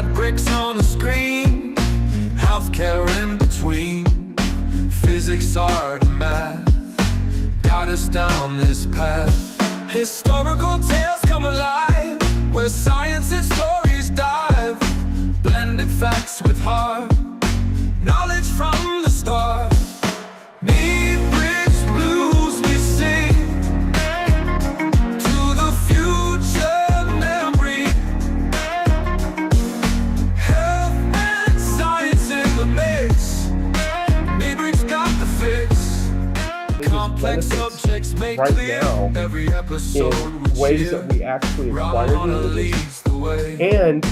red bricks on the screen, healthcare in between. Physics, art, and math got us down this path. Historical tales come alive, where science and stories dive. Blended facts with heart, knowledge from the start. Need bridge blues we sing to the future memory. Health and science in the mix. Need got the fix. Complex subjects make right clear now every episode in ways that we actually acquire knowledge leads the way. and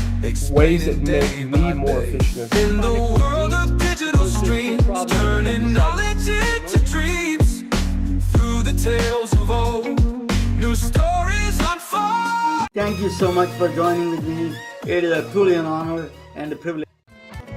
ways that make me more efficient. In the world of digital streams, turning knowledge into dreams. Through the tales of old, new stories unfold. Thank you so much for joining with me. It is a truly an honor and a privilege.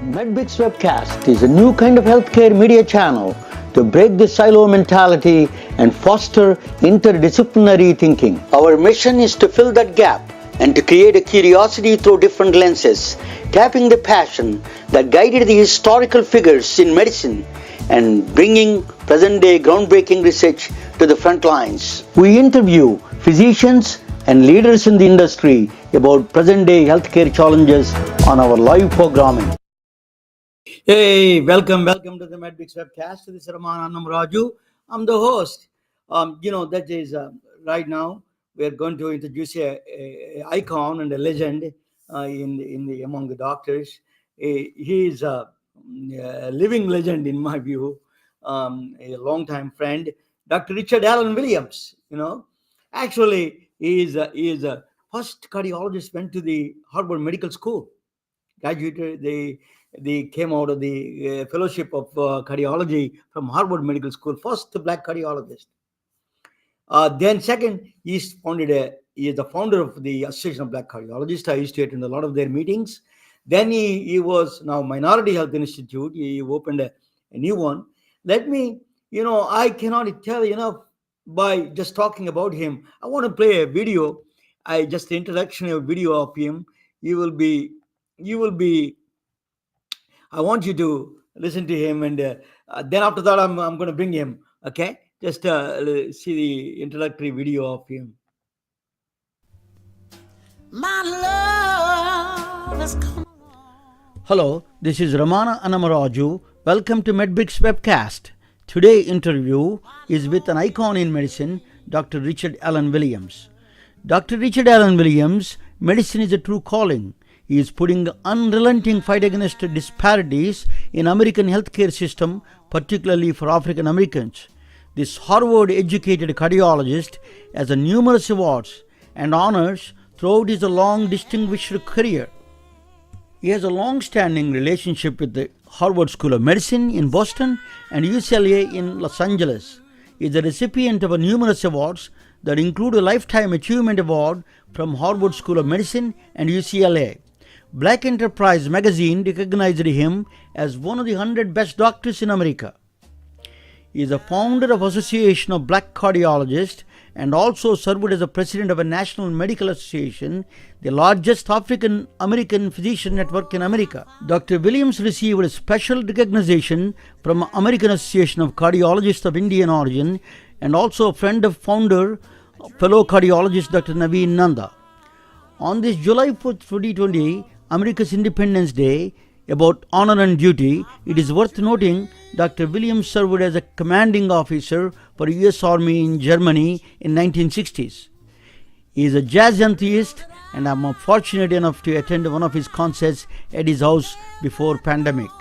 MedBix Webcast is a new kind of healthcare media channel to break the silo mentality and foster interdisciplinary thinking. Our mission is to fill that gap and to create a curiosity through different lenses, tapping the passion that guided the historical figures in medicine and bringing present-day groundbreaking research to the front lines. We interview physicians and leaders in the industry about present-day healthcare challenges on our live programming. Hey, welcome to the MedBix Webcast. This is Raman Annamaraju. I'm the host. That is right now we're going to introduce a icon and a legend among the doctors. He is a living legend in my view, a long-time friend, Dr. Richard Allen Williams. Actually, he is a first cardiologist went to the Harvard Medical School, graduated. They came out of the fellowship of cardiology from Harvard Medical School, first black cardiologist. Then second, he is the founder of the Association of Black Cardiologists. I used to attend a lot of their meetings. Then he was now Minority Health Institute. He opened a new one. I cannot tell enough by just talking about him. I want to play a video. Just the introduction of video of him. You will be. I want you to listen to him, and then after that, I'm going to bring him. Okay, just see the introductory video of him. My love has come. Hello, this is Ramana Annamaraju. Welcome to MedBix Webcast. Today's interview is with an icon in medicine, Dr. Richard Allen Williams. Dr. Richard Allen Williams, medicine is a true calling. He is putting unrelenting fight against disparities in American healthcare system, particularly for African Americans. This Harvard-educated cardiologist has numerous awards and honors throughout his long distinguished career. He has a long-standing relationship with the Harvard School of Medicine in Boston and UCLA in Los Angeles. He is the recipient of numerous awards that include a Lifetime Achievement Award from Harvard School of Medicine and UCLA. Black Enterprise magazine recognized him as one of the 100 best doctors in America. He is the founder of Association of Black Cardiologists and also served as the president of a National Medical Association, the largest African American physician network in America. Dr. Williams received a special recognition from American Association of Cardiologists of Indian origin and also a friend of founder, fellow cardiologist Dr. Naveen Nanda. On this July 4th, 2020, America's Independence Day, about honor and duty, it is worth noting Dr. Williams served as a commanding officer for U.S. Army in Germany in 1960s. He is a jazz enthusiast and I'm fortunate enough to attend one of his concerts at his house before pandemic.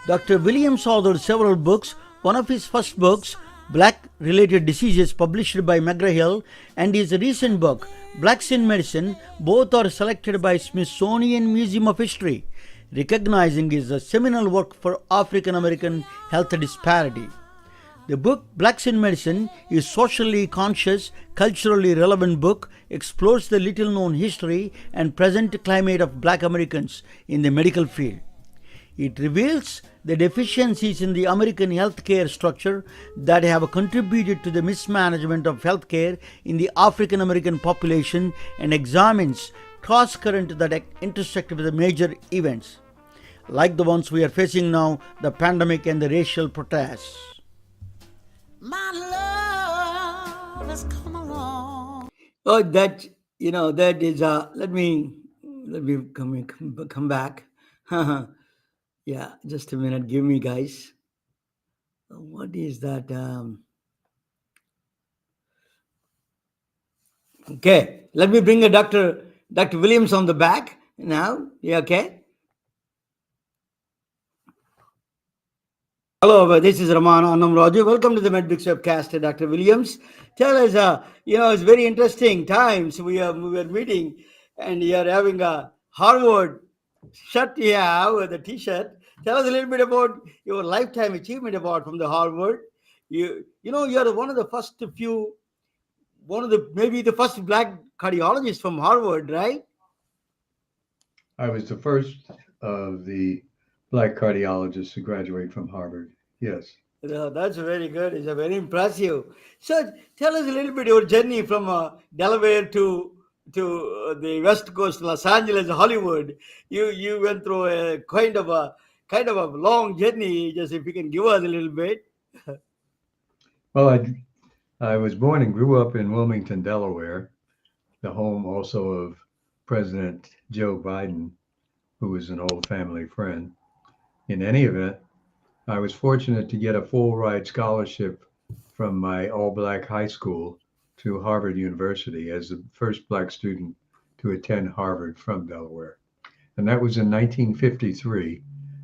Dr. Williams authored several books. One of his first books, Black-Related Diseases, published by McGraw-Hill, and his recent book, Blacks in Medicine, both are selected by Smithsonian Museum of History, recognizing his seminal work for African American health disparity. The book, Blacks in Medicine, is socially conscious, culturally relevant book, explores the little-known history and present climate of Black Americans in the medical field. It reveals the deficiencies in the American healthcare structure that have contributed to the mismanagement of healthcare in the African American population and examines cross current that intersect with the major events, like the ones we are facing now, the pandemic and the racial protests. My love has come along. Oh, that that is. Let me come back. Yeah, just a minute. Give me, guys. What is that? Okay, let me bring a Dr. Williams on the back now. Yeah, okay. Hello, this is Raman Anamraju. Welcome to the MedBix webcast, Dr. Williams. Tell us, it's very interesting times. We were meeting, and you are having a Harvard shirt you have with a T-shirt. Tell us a little bit about your lifetime achievement award from the Harvard. You are one of the first few, maybe the first black cardiologist from Harvard, right? I was the first of the black cardiologists to graduate from Harvard. Yes. That's very good. It's very impressive. So tell us a little bit your journey from Delaware to the West Coast, Los Angeles, Hollywood. You went through a kind of a long journey. Just if you can give us a little bit. Well, I was born and grew up in Wilmington, Delaware, the home also of President Joe Biden, who was an old family friend. In any event, I was fortunate to get a full ride scholarship from my all-black high school to Harvard University as the first black student to attend Harvard from Delaware. And that was in 1953,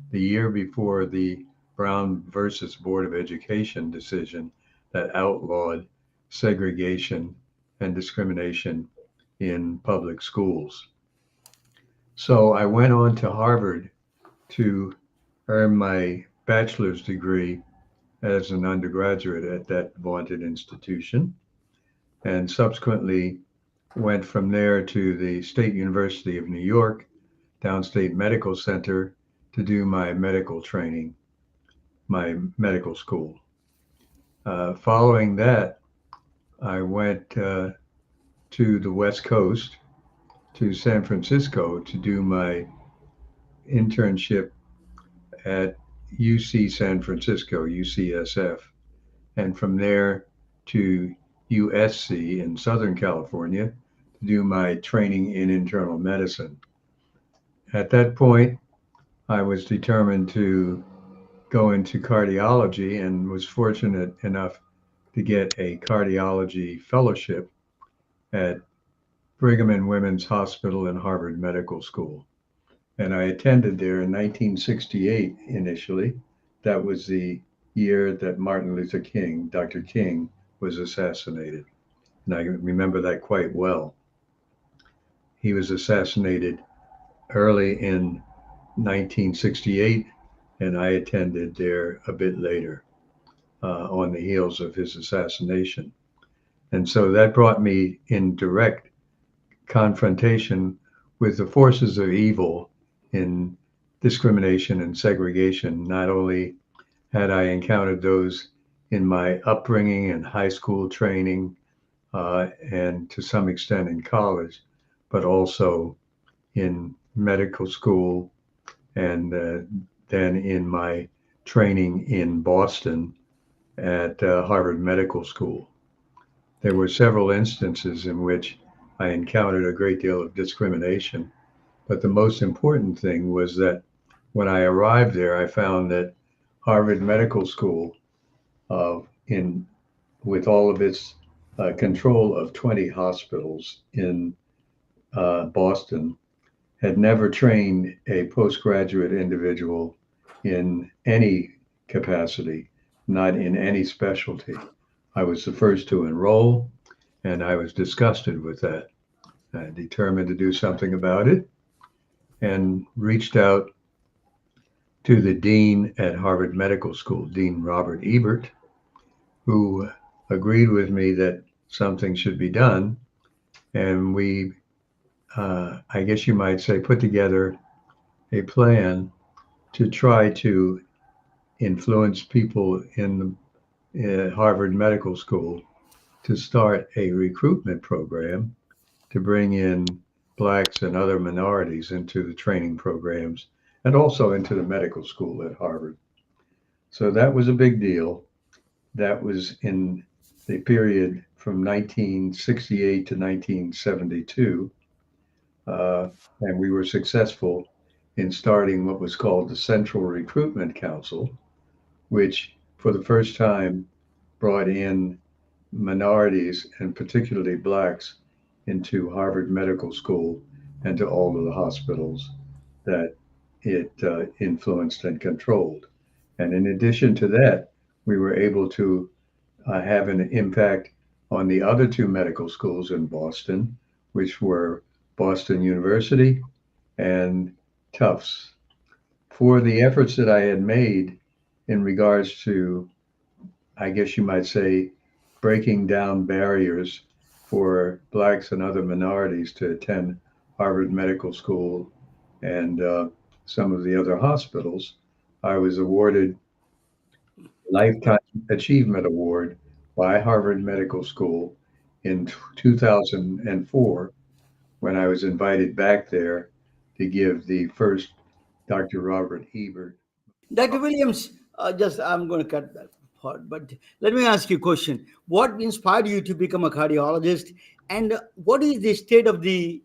the year before the Brown versus Board of Education decision that outlawed segregation and discrimination in public schools. So I went on to Harvard to earn my bachelor's degree as an undergraduate at that vaunted institution, and subsequently went from there to the State University of New York, Downstate Medical Center, to do my medical training, my medical school. Following that, I went to the West Coast, to San Francisco, to do my internship at UC San Francisco, UCSF, and from there to USC in Southern California to do my training in internal medicine. At that point, I was determined to go into cardiology and was fortunate enough to get a cardiology fellowship at Brigham and Women's Hospital and Harvard Medical School. And I attended there in 1968 initially. That was the year that Martin Luther King, Dr. King, was assassinated. And I remember that quite well. He was assassinated early in 1968, and I attended there a bit later on the heels of his assassination. And so that brought me in direct confrontation with the forces of evil in discrimination and segregation. Not only had I encountered those in my upbringing and high school training, and to some extent in college, but also in medical school, and then in my training in Boston at Harvard Medical School. There were several instances in which I encountered a great deal of discrimination. But the most important thing was that when I arrived there, I found that Harvard Medical School, with all of its control of 20 hospitals in Boston, had never trained a postgraduate individual in any capacity, not in any specialty. I was the first to enroll, and I was disgusted with that. I determined to do something about it, and reached out to the dean at Harvard Medical School, Dean Robert Ebert, who agreed with me that something should be done. And we, I guess you might say, put together a plan to try to influence people in the Harvard Medical School to start a recruitment program to bring in blacks and other minorities into the training programs and also into the medical school at Harvard. So that was a big deal. That was in the period from 1968 to 1972. And we were successful in starting what was called the Central Recruitment Council, which for the first time brought in minorities and particularly blacks into Harvard Medical School and to all of the hospitals that it influenced and controlled. And in addition to that, we were able to have an impact on the other two medical schools in Boston, which were Boston University and Tufts. For the efforts that I had made in regards to, I guess you might say, breaking down barriers for blacks and other minorities to attend Harvard Medical School and some of the other hospitals, I was awarded Lifetime Achievement Award by Harvard Medical School in 2004 when I was invited back there to give the first Dr. Robert Ebert. Dr. Williams, I'm going to cut that part, but let me ask you a question. What inspired you to become a cardiologist, and what is the state of the,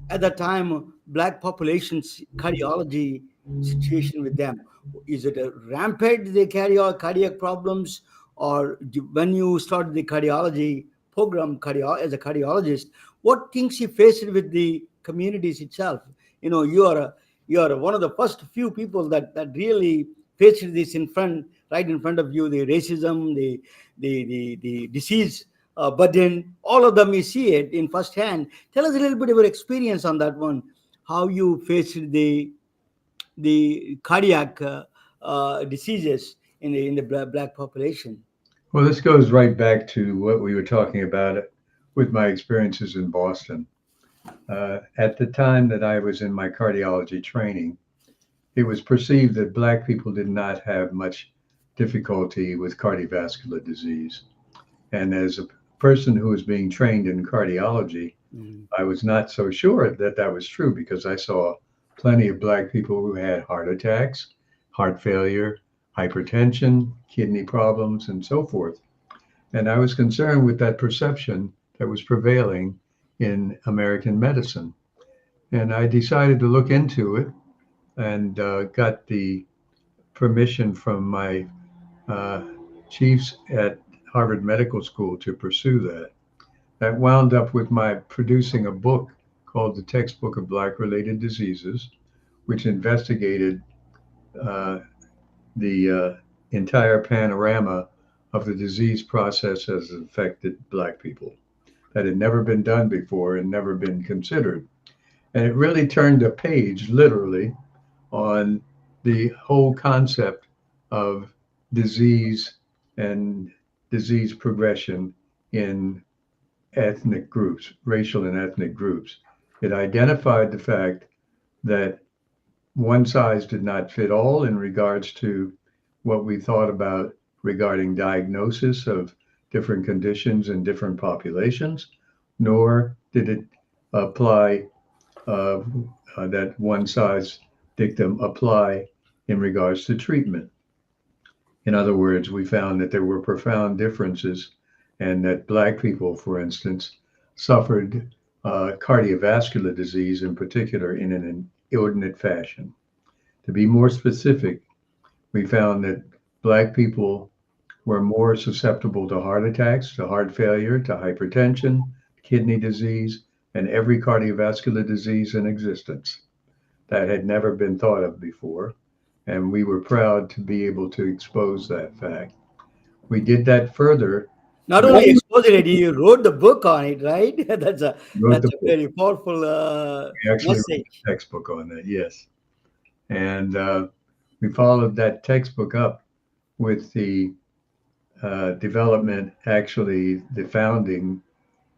at the time, black population's cardiology situation with them? Is it a rampant, they carry out cardiac problems, or when you started the cardiology program as a cardiologist, what things you faced with the communities itself? You know, you are one of the first few people that really faced this right in front of you, the racism, the disease burden, all of them, you see it in first hand. Tell us a little bit of your experience on that one, how you faced the cardiac diseases in the black population. Well, this goes right back to what we were talking about with my experiences in Boston. At the time that I was in my cardiology training, it was perceived that Black people did not have much difficulty with cardiovascular disease. And as a person who was being trained in cardiology, I was not so sure that that was true, because I saw plenty of Black people who had heart attacks, heart failure, hypertension, kidney problems, and so forth. And I was concerned with that perception that was prevailing in American medicine. And I decided to look into it and got the permission from my chiefs at Harvard Medical School to pursue that. That wound up with my producing a book called The Textbook of Black-Related Diseases, which investigated the entire panorama of the disease process as it affected Black people. That had never been done before and never been considered. And it really turned a page, literally, on the whole concept of disease and disease progression in ethnic groups, racial and ethnic groups. It identified the fact that one size did not fit all in regards to what we thought about regarding diagnosis of different conditions in different populations, nor did it apply that one size dictum apply in regards to treatment. In other words, we found that there were profound differences, and that Black people, for instance, suffered cardiovascular disease in particular in an inordinate fashion. To be more specific, we found that Black people were more susceptible to heart attacks, to heart failure, to hypertension, kidney disease, and every cardiovascular disease in existence. That had never been thought of before, and we were proud to be able to expose that fact. We did that further. Not only exposed it, you wrote the book on it, right? That's a very powerful we actually message. wrote a textbook on that, yes. And we followed that textbook up with the development, actually the founding,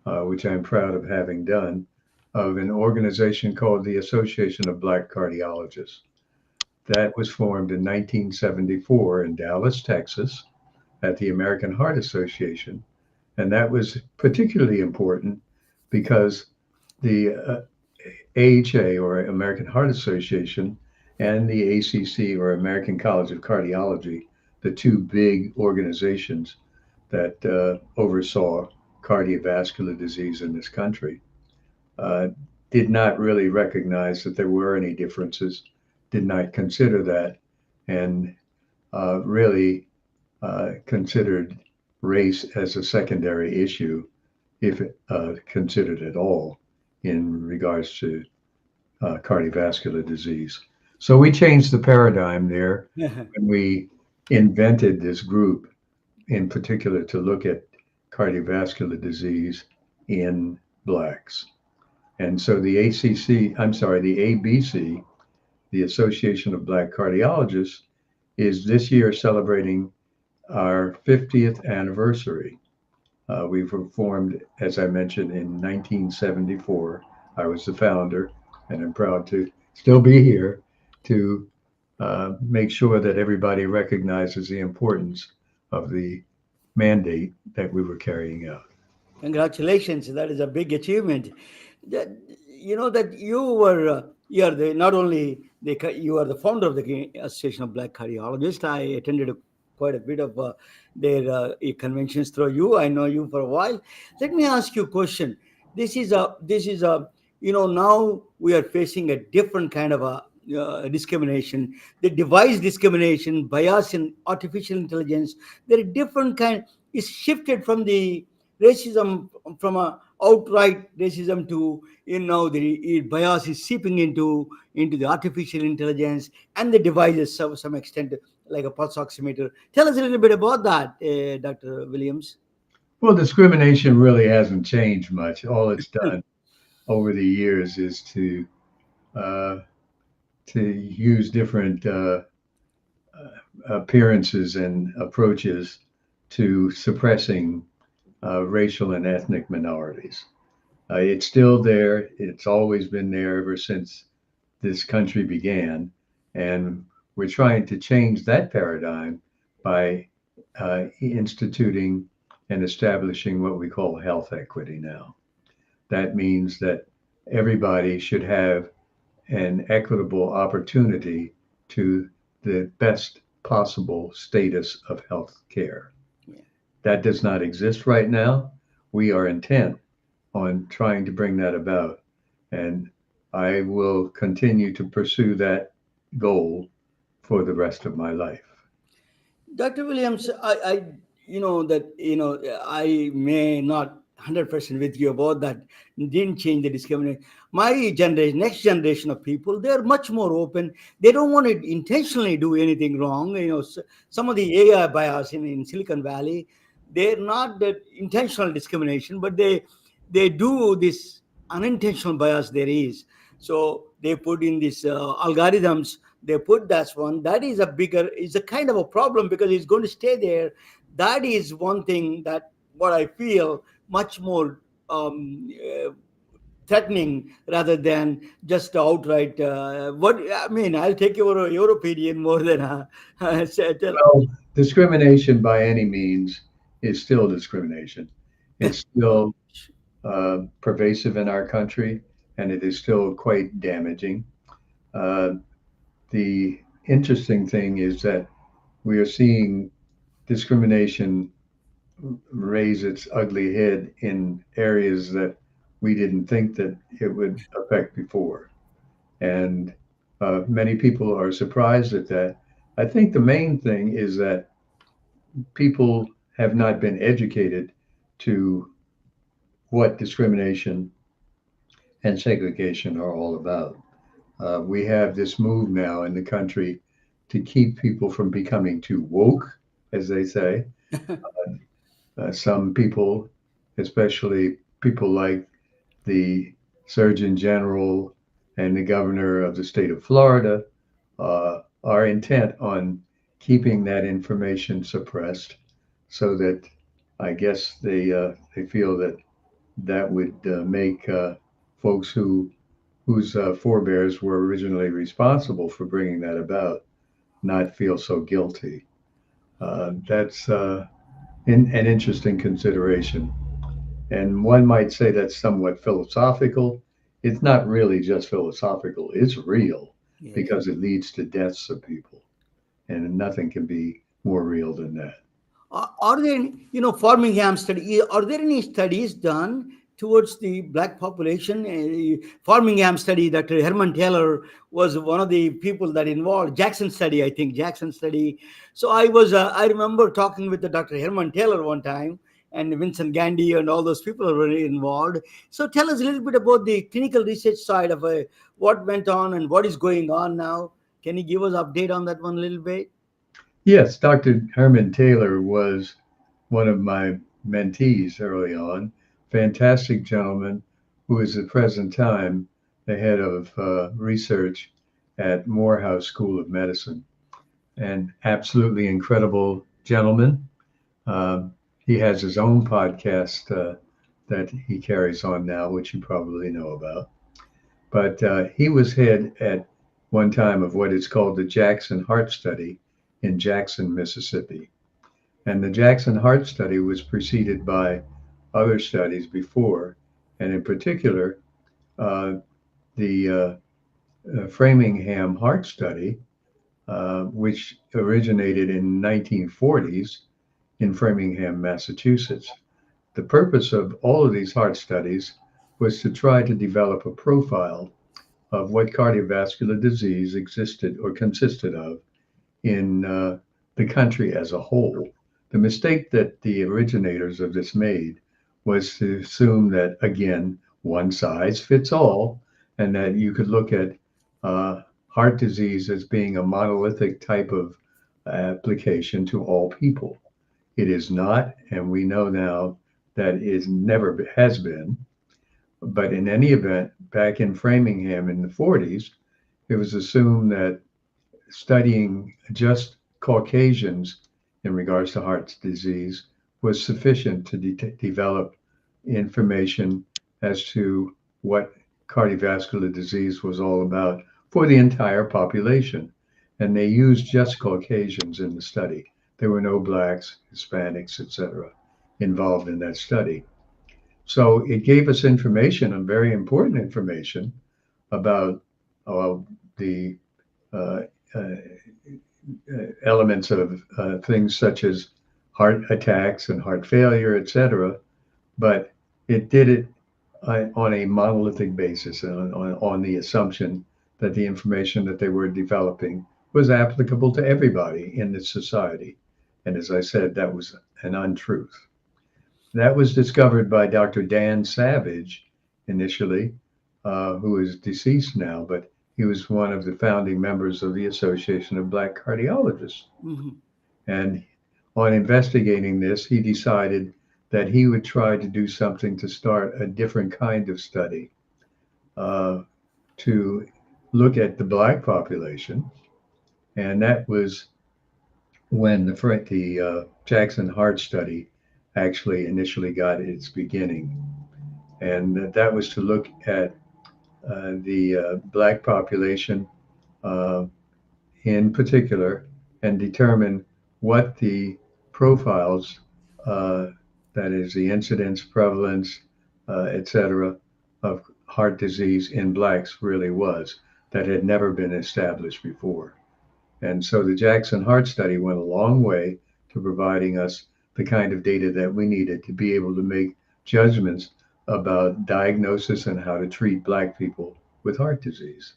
which I'm proud of having done, of an organization called the Association of Black Cardiologists. That was formed in 1974 in Dallas, Texas, at the American Heart Association. And that was particularly important because the AHA, or American Heart Association, and the ACC, or American College of Cardiology, the two big organizations that oversaw cardiovascular disease in this country, uh, did not really recognize that there were any differences, did not consider that, and really considered race as a secondary issue, if considered at all, in regards to cardiovascular disease. So we changed the paradigm there when we invented this group, in particular to look at cardiovascular disease in blacks. And so the the ABC, the Association of Black Cardiologists, is this year celebrating our 50th anniversary. We were formed, as I mentioned, in 1974. I was the founder, and I'm proud to still be here to make sure that everybody recognizes the importance of the mandate that we were carrying out. Congratulations! That is a big achievement. That, you know that you are the not only you are the founder of the Association of Black Cardiologists. I attended quite a bit of their conventions through you. I know you for a while. Let me ask you a question. This is a now we are facing a different kind of a discrimination, the device discrimination, bias in artificial intelligence. There are different kind. It's shifted from the racism, from a outright racism to the bias is seeping into the artificial intelligence and the devices to some extent, like a pulse oximeter. Tell us a little bit about that, Dr. Williams. Well, discrimination really hasn't changed much. All it's done over the years is uh, to use different appearances and approaches to suppressing racial and ethnic minorities. It's still there. It's always been there ever since this country began. And we're trying to change that paradigm by instituting and establishing what we call health equity now. That means that everybody should have an equitable opportunity to the best possible status of health care. Yeah. That does not exist right now. We are intent on trying to bring that about. And I will continue to pursue that goal for the rest of my life. Dr. Williams, I I may not 100% with you about that. Didn't change the discrimination. My generation, next generation of people, they're much more open. They don't want to intentionally do anything wrong. Some of the AI bias in Silicon Valley, they're not that intentional discrimination, but they do this unintentional bias there is. So they put in these algorithms. They put that one. That is is a kind of a problem because it's going to stay there. That is one thing that what I feel much more threatening rather than just outright. What I mean, I'll take your opinion more than Well, discrimination by any means is still discrimination. It's still pervasive in our country, and it is still quite damaging. The interesting thing is that we are seeing discrimination raise its ugly head in areas that we didn't think that it would affect before. And many people are surprised at that. I think the main thing is that people have not been educated to what discrimination and segregation are all about. We have this move now in the country to keep people from becoming too woke, as they say. Some people, especially people like the Surgeon General and the governor of the state of Florida, are intent on keeping that information suppressed, so that I guess they feel that that would make folks whose forebears were originally responsible for bringing that about not feel so guilty. That's an interesting consideration. And one might say that's somewhat philosophical it's not really just philosophical. It's real Yes. because it leads to deaths of people. And nothing can be more real than that. Are there, Framingham study? Are there any studies done towards the black population? Framingham study, Dr. Herman Taylor was one of the people that involved. Jackson study, I think Jackson study. So I remember talking with the Dr. Herman Taylor one time, and Vincent Gandhi and all those people were involved. So tell us a little bit about the clinical research side of what went on and what is going on now. Can you give us update on that one a little bit? Yes, Dr. Herman Taylor was one of my mentees early on. Fantastic gentleman who is at present time the head of research at Morehouse School of Medicine. And absolutely incredible gentleman. He has his own podcast that he carries on now, which you probably know about. But he was head at one time of what is called the Jackson Heart Study in Jackson, Mississippi. And the Jackson Heart Study was preceded by other studies before, and in particular, the Framingham Heart Study, which originated in 1940s in Framingham, Massachusetts. The purpose of all of these heart studies was to try to develop a profile of what cardiovascular disease existed or consisted of in the country as a whole. The mistake that the originators of this made was to assume that, again, one size fits all, and that you could look at heart disease as being a monolithic type of application to all people. It is not, and we know now that it never has been. But in any event, back in Framingham in the 40s, it was assumed that studying just Caucasians in regards to heart disease was sufficient to develop information as to what cardiovascular disease was all about for the entire population. And they used just Caucasians in the study. There were no blacks, Hispanics, etc., involved in that study. So it gave us information, and very important information, about the elements of things such as heart attacks and heart failure, etc. But it did it on a monolithic basis, on the assumption that the information that they were developing was applicable to everybody in the society. And as I said, that was an untruth. That was discovered by Dr. Dan Savage initially, who is deceased now, but he was one of the founding members of the Association of Black Cardiologists. Mm-hmm. And on investigating this, he decided that he would try to do something to start a different kind of study to look at the Black population. And that was when the Jackson Heart Study actually initially got its beginning. And that was to look at the Black population in particular and determine what the profiles, that is the incidence, prevalence, etc., of heart disease in Blacks really was, that had never been established before. And so the Jackson Heart Study went a long way to providing us the kind of data that we needed to be able to make judgments about diagnosis and how to treat Black people with heart disease.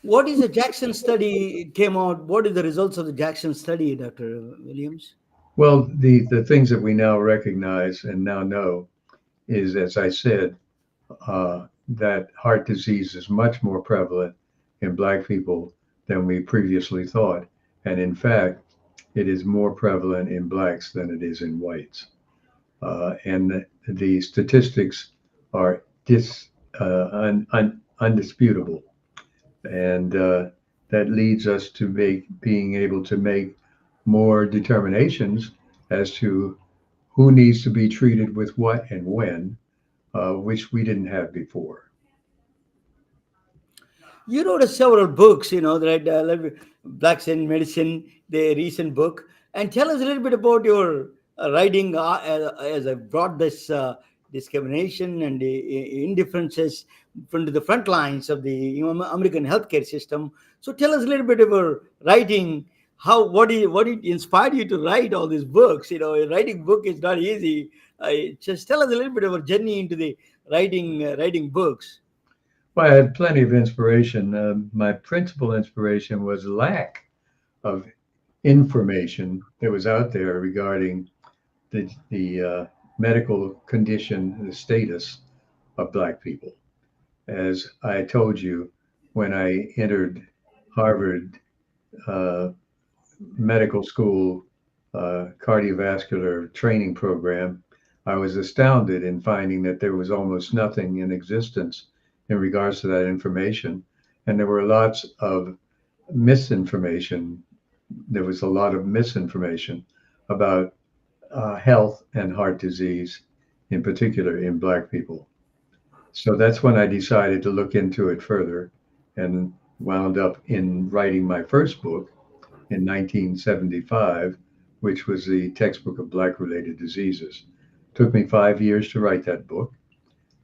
What is the Jackson study came out? What are the results of the Jackson study, Dr. Williams? Well, the things that we now recognize and now know is, as I said, that heart disease is much more prevalent in Black people than we previously thought. And in fact, it is more prevalent in Blacks than it is in whites. And the statistics are undisputable. And that leads us to being able to make more determinations as to who needs to be treated with what and when, which we didn't have before. You wrote several books, that Blacks in Medicine, the recent book. And tell us a little bit about your writing as I brought this discrimination and indifferences from the front lines of the American healthcare system. So tell us a little bit about writing. What it inspired you to write all these books? Writing book is not easy. Just tell us a little bit of a journey into the writing books. Well, I had plenty of inspiration. My principal inspiration was lack of information that was out there regarding the medical condition, the status of Black people. As I told you, when I entered Harvard Medical School cardiovascular training program, I was astounded in finding that there was almost nothing in existence in regards to that information. And there were lots of misinformation. There was a lot of misinformation about health and heart disease, in particular in Black people. So that's when I decided to look into it further and wound up in writing my first book in 1975, which was the textbook of Black-related diseases. Took me 5 years to write that book,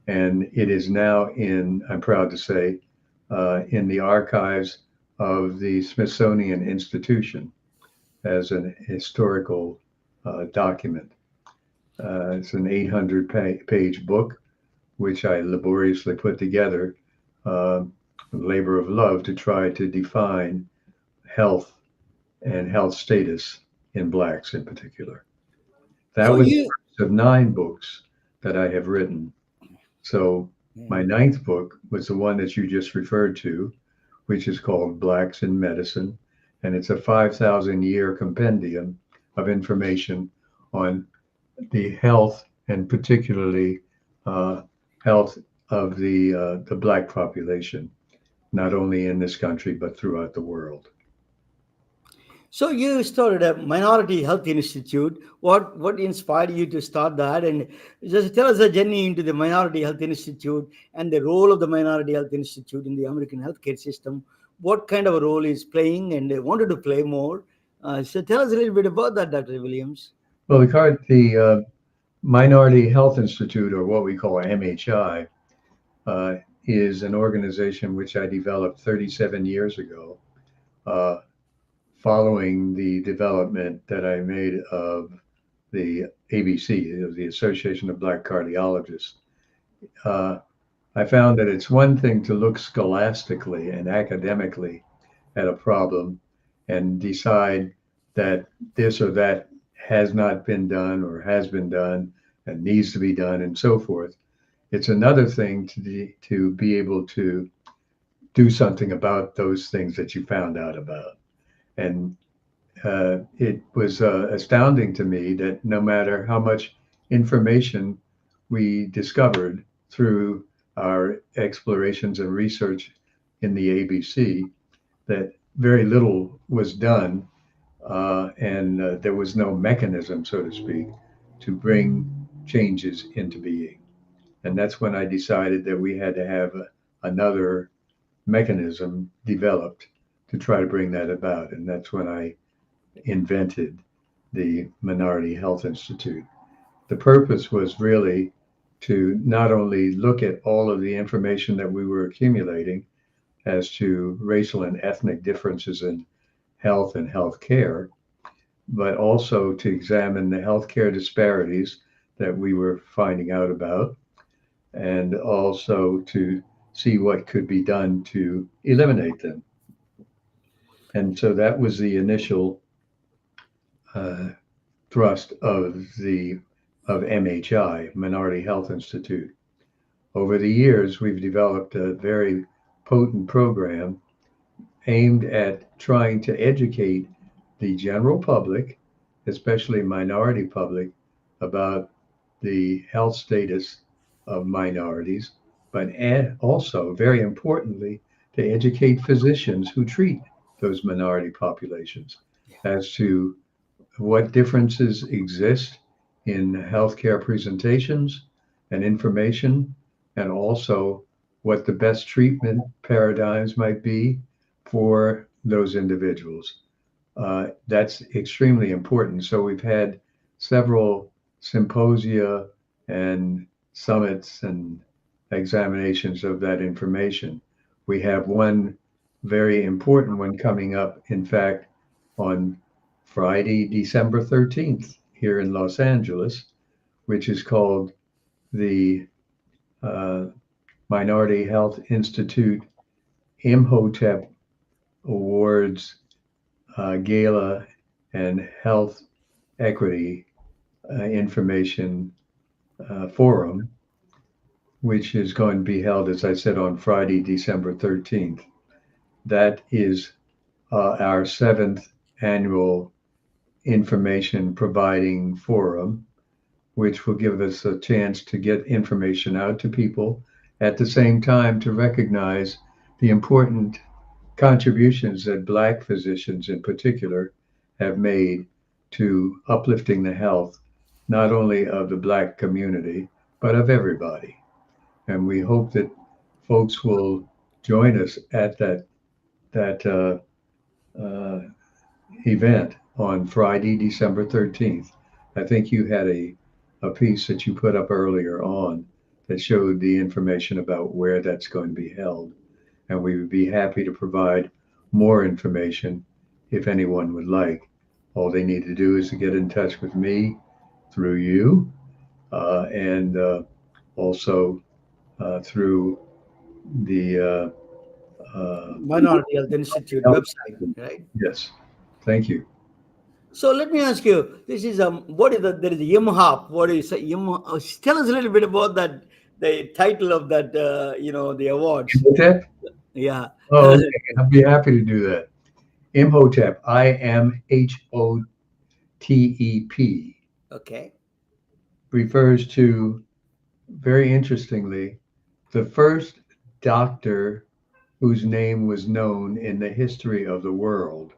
and it is now I'm proud to say, in the archives of the Smithsonian Institution as an historical document. It's an 800-page book, which I laboriously put together, labor of love, to try to define health and health status in Blacks in particular. That was the first of 9 books that I have written. So my 9th book was the one that you just referred to, which is called Blacks in Medicine. And it's a 5,000-year compendium of information on the health, and particularly health of the Black population, not only in this country, but throughout the world. So you started a Minority Health Institute. What inspired you to start that? And just tell us the journey into the Minority Health Institute and the role of the Minority Health Institute in the American healthcare system. What kind of a role is playing, and they wanted to play more. So tell us a little bit about that, Dr. Williams. Well, the Minority Health Institute, or what we call MHI, is an organization which I developed 37 years ago, following the development that I made of the ABC, the Association of Black Cardiologists. I found that it's one thing to look scholastically and academically at a problem and decide that this or that has not been done or has been done and needs to be done and so forth. It's another thing to be able to do something about those things that you found out about. And it was astounding to me that no matter how much information we discovered through our explorations and research in the ABC, that very little was done, and there was no mechanism, so to speak, to bring changes into being. And that's when I decided that we had to have another mechanism developed to try to bring that about. And that's when I invented the Minority Health Institute. The purpose was really to not only look at all of the information that we were accumulating as to racial and ethnic differences in health and health care, but also to examine the healthcare disparities that we were finding out about, and also to see what could be done to eliminate them. And so that was the initial thrust of MHI, Minority Health Institute. Over the years, we've developed a very potent program aimed at trying to educate the general public, especially minority public, about the health status of minorities, but also, very importantly, to educate physicians who treat those minority populations as to what differences exist in healthcare presentations and information, and also what the best treatment paradigms might be for those individuals. That's extremely important. So we've had several symposia and summits and examinations of that information. We have one very important one coming up, in fact, on Friday, December 13th, here in Los Angeles, which is called the Minority Health Institute Imhotep Awards Gala and Health Equity Information Forum, which is going to be held, as I said, on Friday, December 13th. That is our 7th annual information providing forum, which will give us a chance to get information out to people, at the same time to recognize the important contributions that Black physicians in particular have made to uplifting the health, not only of the Black community, but of everybody. And we hope that folks will join us at that event on Friday, December 13th. I think you had a piece that you put up earlier on that showed the information about where that's going to be held. And we would be happy to provide more information if anyone would like. All they need to do is to get in touch with me through you, and also through the Minority Health Institute website, right? Yes, thank you. So let me ask you, this is what is the, there is a IMHOP. What is a tell us a little bit about that, the title of that, the awards. Imhotep? Yeah. Oh, okay. I'd be happy to do that. Imhotep, IMHOTEP, Okay. refers to, very interestingly, the first doctor whose name was known in the history of the world.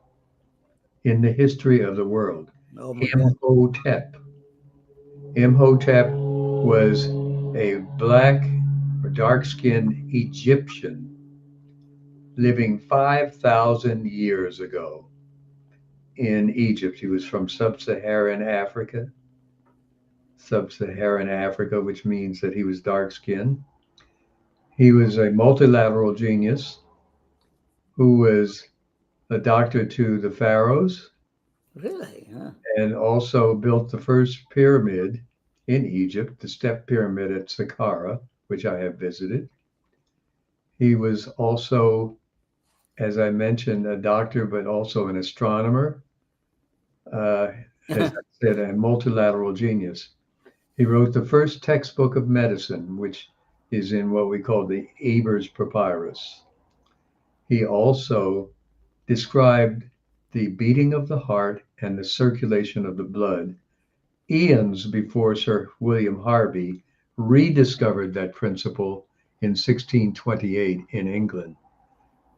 In the history of the world. Oh my God. Imhotep. Imhotep was a Black or dark-skinned Egyptian living 5,000 years ago in Egypt. He was from sub-Saharan Africa, which means that he was dark-skinned. He was a multilateral genius who was a doctor to the pharaohs, Really? Huh? and also built the first pyramid in Egypt, the Step Pyramid at Saqqara, which I have visited. He was also, as I mentioned, a doctor, but also an astronomer. As I said, a multilateral genius. He wrote the first textbook of medicine, which is in what we call the Ebers Papyrus. He also described the beating of the heart and the circulation of the blood eons before Sir William Harvey rediscovered that principle in 1628 in England.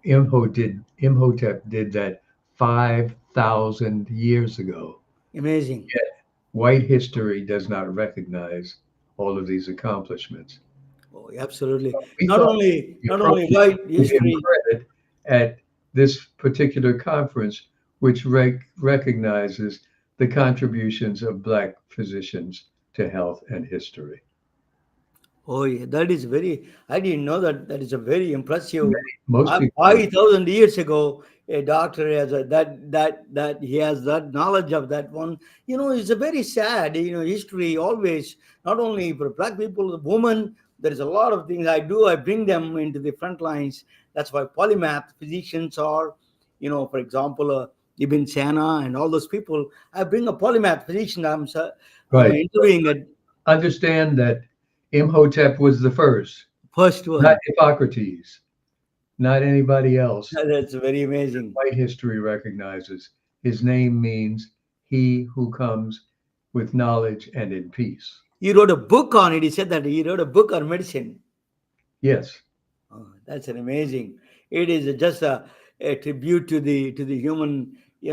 Imhotep did that 5,000 years ago. Amazing. White history does not recognize all of these accomplishments. Oh, absolutely. We Not thought only the white appropriate to give him history. credit at this particular conference, which recognizes the contributions of Black physicians to health and history. Oh, yeah, that is very. I didn't know that. That is a very impressive. Most people 5,000 years ago, a doctor has that he has that knowledge of that one. It's a very sad. History always, not only for Black people, the women. There is a lot of things I do. I bring them into the front lines. That's why polymath physicians are, for example, Ibn Sina and all those people. I bring a polymath physician. I'm Right. interviewing a understand that Imhotep was the first, first one. not Hippocrates, not anybody else. That's very amazing. White history recognizes his name means he who comes with knowledge and in peace. He wrote a book on it. He said that he wrote a book on medicine. Yes. Oh, that's an amazing. It is just a tribute to the human. We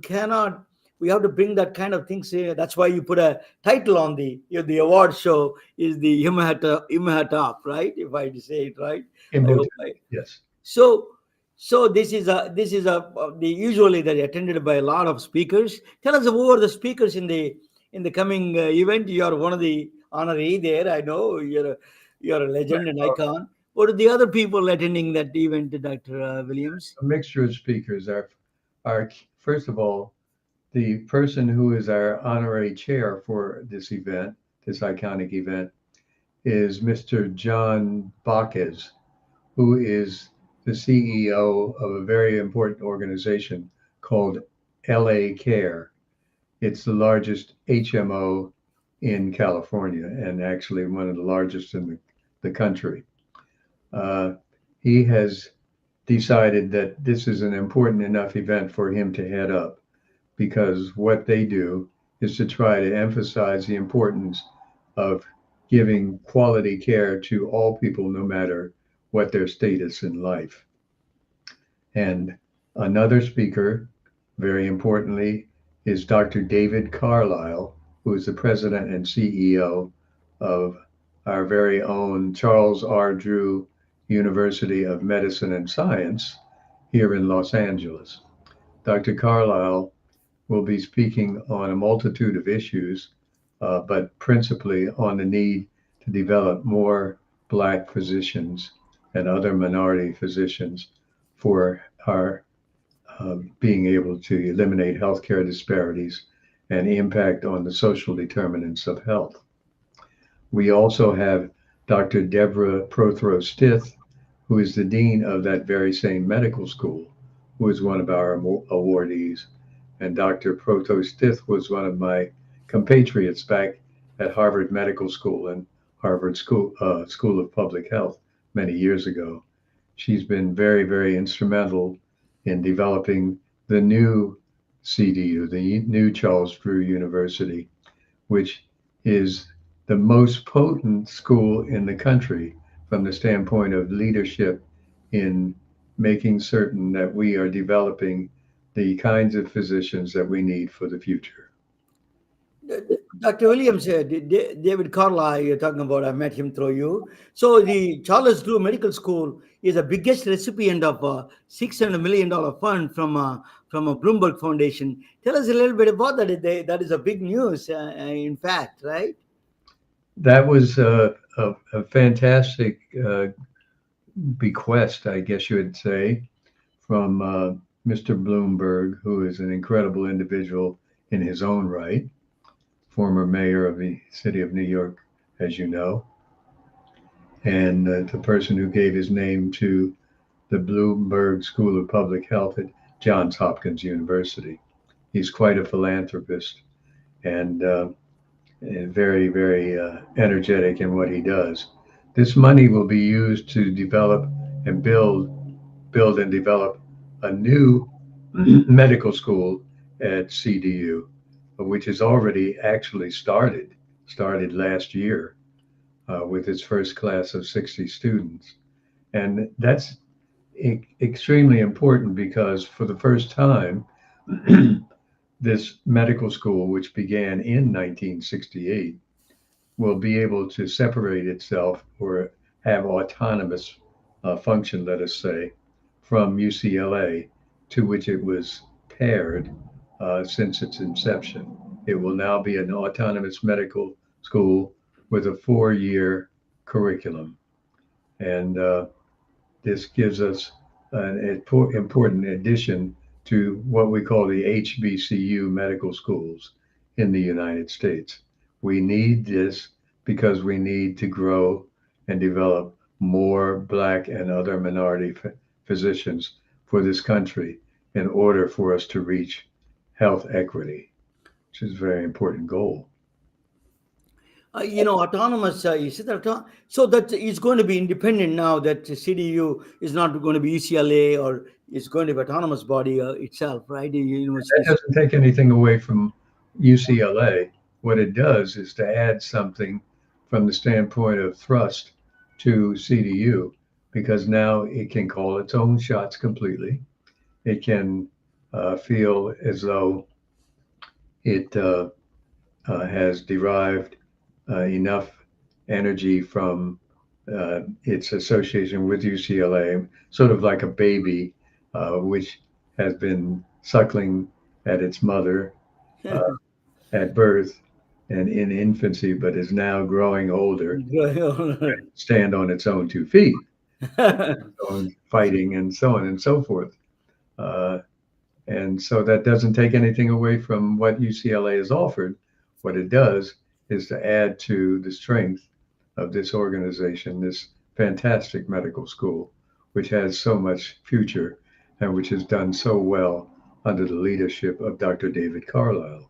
cannot. We have to bring that kind of things here. That's why you put a title on the award show is the Imhotep, right? If I say it right. Imhotep. Yes. So this is usually they're attended by a lot of speakers. Tell us who are the speakers in the coming event. You are one of the honoree there. I know you're a legend and icon. What are the other people attending that event, Dr. Williams? A mixture of speakers. Our first of all, the person who is our honorary chair for this event, this iconic event, is Mr. John Bacchus, who is the CEO of a very important organization called LA Care. It's the largest HMO in California and actually one of the largest in the country. He has decided that this is an important enough event for him to head up, because what they do is to try to emphasize the importance of giving quality care to all people, no matter what their status in life. And another speaker, very importantly, is Dr. David Carlisle, who is the president and CEO of our very own Charles R. Drew University of Medicine and Science here in Los Angeles. Dr. Carlisle will be speaking on a multitude of issues, but principally on the need to develop more Black physicians and other minority physicians for our being able to eliminate healthcare disparities and impact on the social determinants of health. We also have Dr. Deborah Prothro Stith, who is the dean of that very same medical school, who is one of our awardees. And Dr. Prothro Stith was one of my compatriots back at Harvard Medical School and Harvard School of Public Health many years ago. She's been very, very instrumental in developing the new CDU, the new Charles Drew University, which is the most potent school in the country from the standpoint of leadership in making certain that we are developing the kinds of physicians that we need for the future. Dr. Williams, David Carlisle, you're talking about, I met him through you. So the Charles Drew Medical School is the biggest recipient of a $600 million fund from a Bloomberg Foundation. Tell us a little bit about that. That is a big news, in fact, right? That was a fantastic bequest, I guess you would say, from Mr. Bloomberg, who is an incredible individual in his own right, former mayor of the city of New York, as you know, and the person who gave his name to the Bloomberg School of Public Health at Johns Hopkins University. He's quite a philanthropist and very, very energetic in what he does. This money will be used to develop and build and develop a new medical school at CDU, which has already actually started last year with its first class of 60 students. And that's extremely important because for the first time, this medical school, which began in 1968, will be able to separate itself or have autonomous function, let us say, from UCLA, to which it was paired since its inception. It will now be an autonomous medical school with a 4-year curriculum. And this gives us an important addition to what we call the HBCU medical schools in the United States. We need this because we need to grow and develop more Black and other minority physicians for this country in order for us to reach health equity, which is a very important goal. Autonomous, you said that, so that it's going to be independent now, that CDU is not going to be UCLA, or it's going to be autonomous body itself, right? That doesn't take anything away from UCLA. What it does is to add something from the standpoint of thrust to CDU, because now it can call its own shots completely. It can feel as though it has derived enough energy from its association with UCLA, sort of like a baby which has been suckling at its mother at birth, and in infancy, but is now growing older, stand on its own 2 feet, on fighting and so on and so forth. Uh, and so that doesn't take anything away from what UCLA has offered. What it does is to add to the strength of this organization, this fantastic medical school, which has so much future and which has done so well under the leadership of Dr. David Carlisle.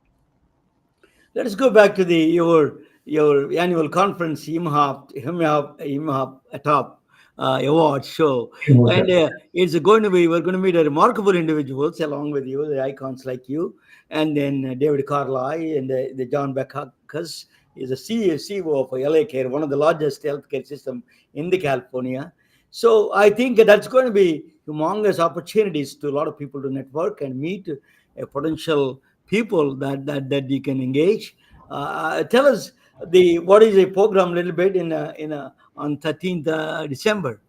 Let us go back to your annual conference, IMHOP Top Award show, and we're going to meet a remarkable individuals along with you, the icons like you, and then David Carlisle and the John Beckus is the CEO of LA Care, one of the largest healthcare system in the California. So I think that's going to be humongous opportunities to a lot of people to network and meet potential people that you can engage. Tell us what is a program a little bit on 13th December.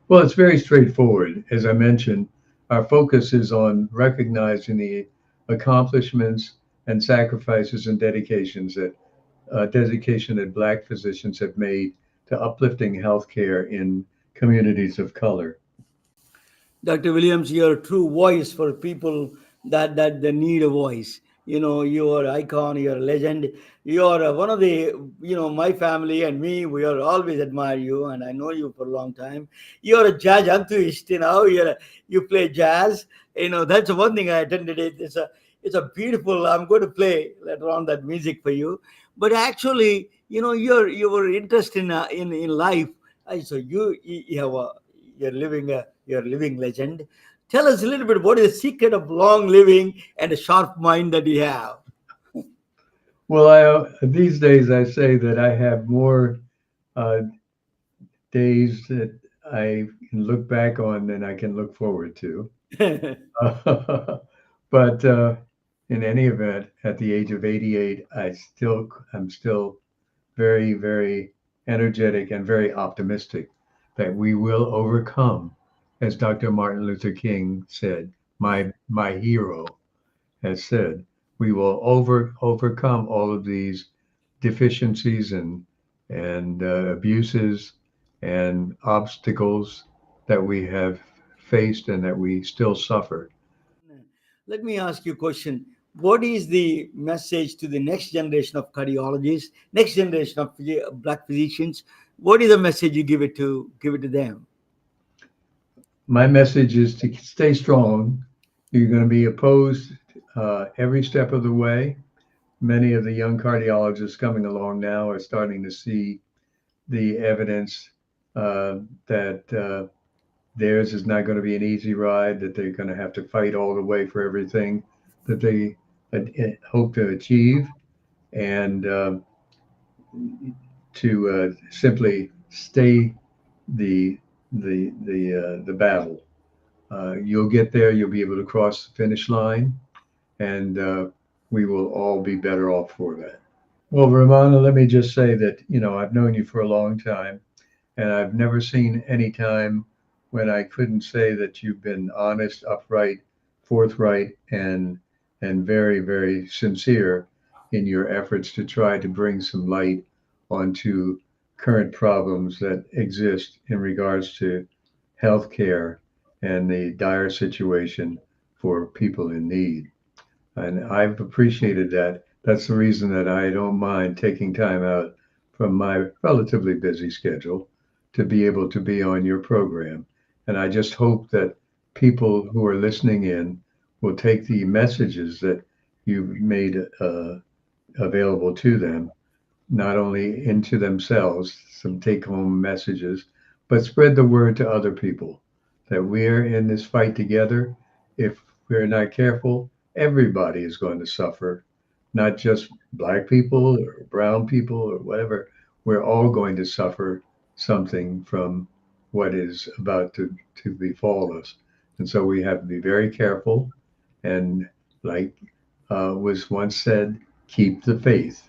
Well, it's very straightforward. As I mentioned, our focus is on recognizing the accomplishments and sacrifices and dedication that Black physicians have made to uplifting healthcare in communities of color. Dr. Williams, you're a true voice for people that they need a voice. You're an icon, you're a legend. You're one of the, my family and me, we are always admire you, and I know you for a long time. You're a jazz enthusiast, you play jazz. That's one thing I attended it. It's a beautiful, I'm going to play later on that music for you. But actually, your interest in life. So you're a living legend. Tell us a little bit what is the secret of long living and a sharp mind that you have. Well, these days I say that I have more days that I can look back on than I can look forward to. But in any event, at the age of 88, I'm still very, very energetic and very optimistic that we will overcome, as Dr. Martin Luther King said, my hero has said, we will overcome all of these deficiencies and abuses and obstacles that we have faced and that we still suffer. Let me ask you a question. What is the message to the next generation of cardiologists, next generation of Black physicians? What is the message you give it to them? My message is to stay strong. You're going to be opposed every step of the way. Many of the young cardiologists coming along now are starting to see the evidence that theirs is not going to be an easy ride, that they're going to have to fight all the way for everything that they hope to achieve, and to simply stay the battle. You'll get there. You'll be able to cross the finish line, and we will all be better off for that. Well, Ramona, let me just say that I've known you for a long time, and I've never seen any time when I couldn't say that you've been honest, upright, forthright, and very, very sincere in your efforts to try to bring some light onto current problems that exist in regards to healthcare and the dire situation for people in need. And I've appreciated that. That's the reason that I don't mind taking time out from my relatively busy schedule to be able to be on your program. And I just hope that people who are listening in will take the messages that you've made available to them, not only into themselves, some take-home messages, but spread the word to other people that we're in this fight together. If we're not careful, everybody is going to suffer, not just Black people or brown people or whatever. We're all going to suffer something from what is about to befall us. And so we have to be very careful. And like was once said, keep the faith.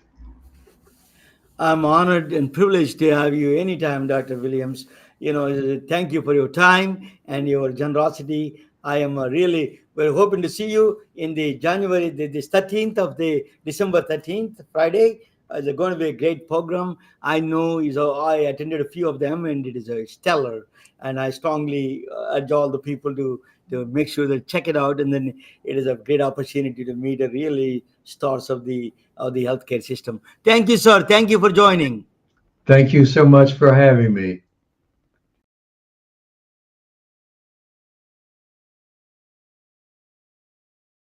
I'm honored and privileged to have you anytime, Dr. Williams. Thank you for your time and your generosity. I am really we're hoping to see you in the January, this 13th of the December 13th, Friday. It's going to be a great program. I know I attended a few of them, and it is a stellar. And I strongly urge all the people to make sure they check it out. And then it is a great opportunity to meet a really stars of the healthcare system. Thank you, sir. Thank you for joining. Thank you so much for having me.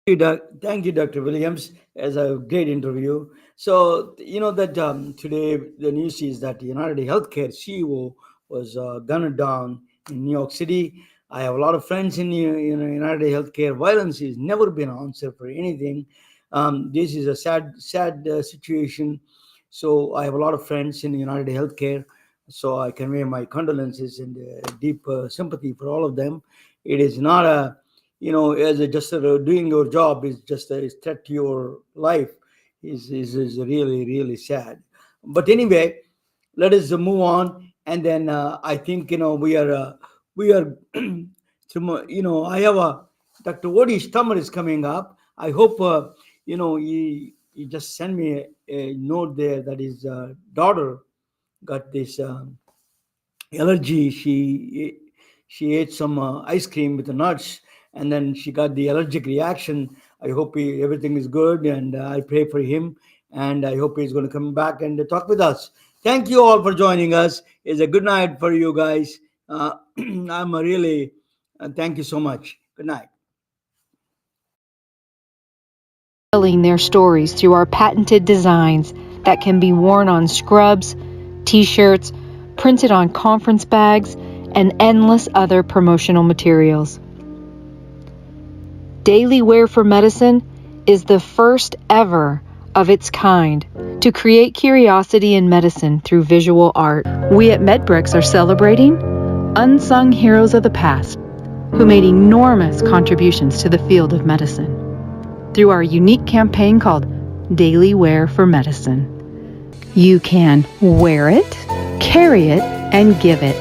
Thank you, Dr. Williams, as a great interview. So, you know that today the news is that United Healthcare CEO was gunned down in New York City. I have a lot of friends in United Healthcare. Violence has never been an answer for anything. This is a sad situation. So I have a lot of friends in United Healthcare. So I convey my condolences and deep sympathy for all of them. It is not a as doing your job is just a threat to your life is really, really sad. But anyway, let us move on. And then I think, we are I have a Dr. Wody Stummer is coming up. I hope, he just sent me a note there that his daughter got this allergy. She ate some ice cream with the nuts, and then she got the allergic reaction. I hope everything is good, and I pray for him, and I hope he's going to come back and talk with us. Thank you all for joining us. It's a good night for you guys. I'm really thank you so much. Good night. Telling their stories through our patented designs that can be worn on scrubs, t-shirts, printed on conference bags, and endless other promotional materials. Daily Wear for Medicine is the first ever of its kind to create curiosity in medicine through visual art. We at MedBricks are celebrating unsung heroes of the past who made enormous contributions to the field of medicine through our unique campaign called Daily Wear for Medicine. You can wear it, carry it, and give it.